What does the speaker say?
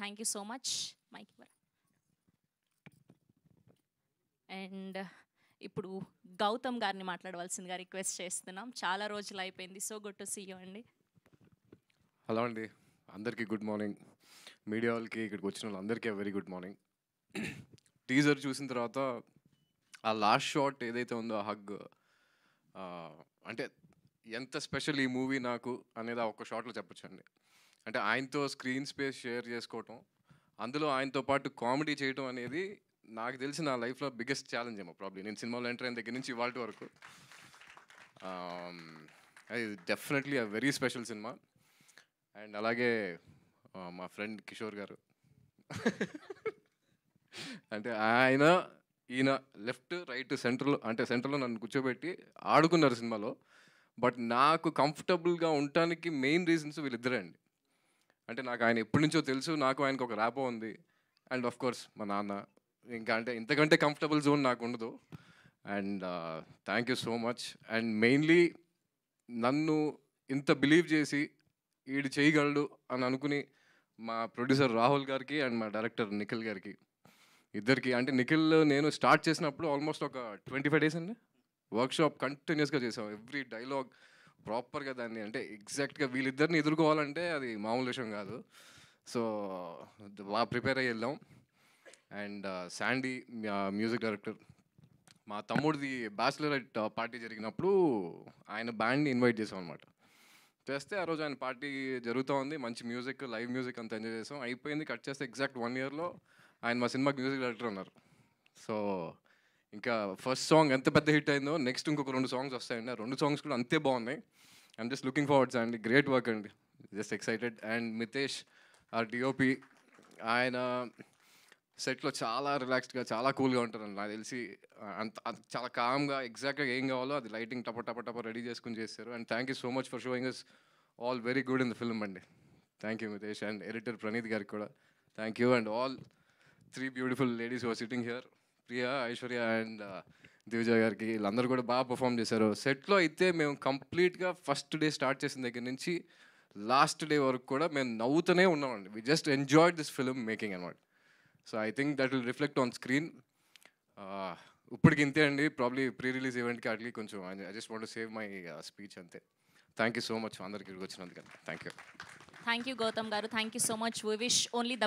Thank you so much Mike. And ఇప్పుడు గౌతమ్ గారిని మాట్లాడవలసిందిగా రిక్వెస్ట్ చేస్తున్నాం. చాలా రోజులు అయిపోయింది. So good to see you అండి. హలో అండి, అందరికీ గుడ్ మార్నింగ్. మీడియా వాళ్ళకి ఇక్కడికి వచ్చిన వాళ్ళందరికీ వెరీ గుడ్ మార్నింగ్. టీజర్ చూసిన తర్వాత ఆ లాస్ట్ షాట్ ఏదైతే ఉందో ఆ హగ్, అంటే ఎంత స్పెషల్ ఈ మూవీ నాకు అనేది ఆ ఒక్క షాట్లో చెప్పొచ్చండి. అంటే ఆయనతో స్క్రీన్ స్పేస్ షేర్ చేసుకోవటం, అందులో ఆయనతో పాటు కామెడీ చేయటం అనేది నాకు తెలిసి నా లైఫ్లో బిగ్గెస్ట్ ఛాలెంజ్ ఏమో ప్రాబ్లీ. నేను సినిమాలో ఎంటర్ అయిన దగ్గర నుంచి ఇవాళ వరకు అది definitely a very special cinema. And అలాగే మా ఫ్రెండ్ కిషోర్ గారు అంటే ఆయన ఈయన లెఫ్ట్ రైట్ సెంటర్లో, అంటే సెంటర్లో నన్ను కూర్చోబెట్టి ఆడుకున్నారు సినిమాలో. బట్ నాకు కంఫర్టబుల్గా ఉండటానికి మెయిన్ రీజన్స్ వీళ్ళిద్దరే అండి. అంటే నాకు ఆయన ఎప్పటి నుంచో తెలుసు, నాకు ఆయనకు ఒక ర్యాపో ఉంది. అండ్ ఆఫ్ కోర్స్ మా నాన్న. ఇంకా అంటే ఇంతకంటే కంఫర్టబుల్ జోన్ నాకు ఉండదు. And thank you so much. And mainly నన్ను ఇంత బిలీవ్ చేసి ఈడు చేయగలడు అని అనుకుని మా ప్రొడ్యూసర్ రాహుల్ గారికి అండ్ మా డైరెక్టర్ నిఖిల్ గారికి, ఇద్దరికి. అంటే నిఖిల్ నేను స్టార్ట్ చేసినప్పుడు ఆల్మోస్ట్ ఒక 25 days అండి వర్క్షాప్ కంటిన్యూస్గా చేసాం. ఎవ్రీ డైలాగ్ ప్రాపర్గా దాన్ని, అంటే ఎగ్జాక్ట్గా వీళ్ళిద్దరిని ఎదుర్కోవాలంటే అది మామూలు విషయం కాదు. సో బాగా ప్రిపేర్ అయ్యి వెళ్ళాం. అండ్ శాండీ మ్యూజిక్ డైరెక్టర్, మా తమ్ముడిది బ్యాచిలరేట్ పార్టీ జరిగినప్పుడు ఆయన బ్యాండ్ని ఇన్వైట్ చేసాం అనమాట. చేస్తే ఆ రోజు ఆయన పార్టీ జరుగుతూ ఉంది, మంచి మ్యూజిక్, లైవ్ మ్యూజిక్ అంతా ఎంజాయ్ చేసాం. అయిపోయింది, కట్ చేస్తే ఎగ్జాక్ట్ 1 yearలో ఆయన మా సినిమాకి మ్యూజిక్ డైరెక్టర్ ఉన్నారు. సో ఇంకా ఫస్ట్ సాంగ్ ఎంత పెద్ద హిట్ అయిందో, నెక్స్ట్ ఇంకొక 2 songs వస్తాయండి. ఆ 2 songs కూడా అంతే బాగున్నాయి. ఐఎమ్ జస్ట్ లుకింగ్ ఫార్వర్డ్స్ అండి. గ్రేట్ వర్క్ అండి, just excited. And Mitesh are DOP, ఆయన సెట్లో చాలా రిలాక్స్డ్గా, చాలా కూల్గా ఉంటారండి. నాకు తెలిసి చాలా కామ్గా ఎగ్జాక్ట్గా ఏం కావాలో అది లైటింగ్ టప టప టప రెడీ చేసుకుని చేస్తారు. And thank you so much for showing us all very good in the film అండి. Thank you Mitesh. And editor Praneeth గారికి కూడా thank you. And all 3 beautiful ladies who are sitting here, Priya, Aishwarya and Divija గారికి, వీళ్ళందరూ కూడా బాగా పర్ఫామ్ చేశారు. సెట్లో అయితే మేము కంప్లీట్గా ఫస్ట్ డే స్టార్ట్ చేసిన దగ్గర నుంచి లాస్ట్ డే వరకు కూడా మేము నవ్వుతూనే ఉన్నామండి. We just enjoyed this film making అనమాట. So I think that will reflect on screen. ఇప్పటికి ఇంతే అండి. ప్రాబ్లీ ప్రీ రిలీజ్ ఈవెంట్కి అట్లీ కొంచెం I just want to save my speech అంతే. థ్యాంక్ యూ సో మచ్ అందరికి వచ్చినందుకు. Thank you. Thank you Gautam గారు. Thank you so much. We wish only the